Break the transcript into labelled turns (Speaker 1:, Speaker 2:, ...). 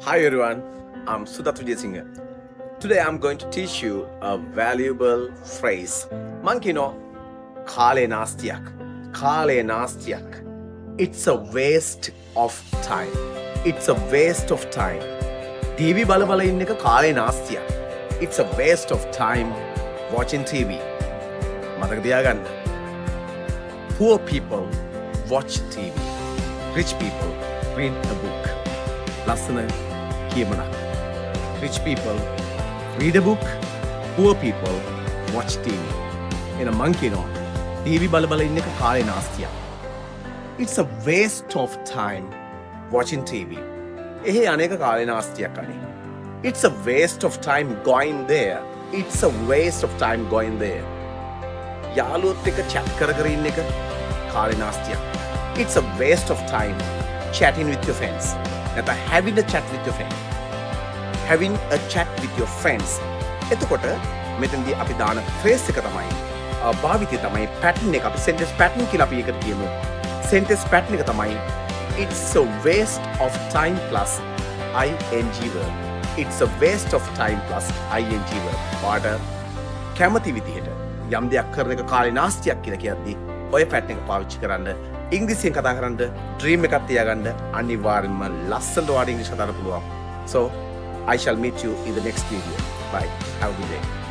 Speaker 1: Hi everyone, I'm Sudat Vijayasinghe. Today I'm going to teach you a valuable phrase. Mankino, kale nastiyak. Kale nastiyak. It's a waste of time. It's a waste of time. TV balabala inneka kale nastiyak. It's a waste of time watching TV. Mataka tiyaganna. Poor people watch TV. Rich people read a book. Lasana කියමනක්. Rich people read a book. Poor people watch TV. එන මං කියනවා TV බල ඉන්න එක කාලේ නාස්තියක්. It's a waste of time watching TV. එහෙ අනේක කාලේ නාස්තියක් අනේ. It's a waste of time going there. It's a waste of time going there. යාළුවොත් එක්ක chat කර කර ඉන්න එක කාලේ නාස්තියක්. It's a waste of time chatting with your friends. නැත්නම් having a chat with your friends. Having a chat with your friends. එතකොට මෙතනදී අපි දාන phrase එක තමයි භාවිතය තමයි pattern එක. අපි sentence pattern කියලා අපි එකට කියමු. Sentence pattern එක තමයි it's a waste of time plus ing verb. It's a waste of time plus ing verb. පාට කැමති විදිහට යම් දෙයක් කරන එක කාලේ නාස්තියක් කියලා කියද්දී ඔය pattern එක පාවිච්චි කරන්න. ඉංග්‍රීසියෙන් කතා කරන්න ඩ්‍රීම් එකක් තියාගන්න අනිවාර්යෙන්ම ලස්සනට වාඩි ඉංග්‍රීසි කතා කරන්න පුළුවන්. So I shall meet you in the next video. Bye. Have a good day.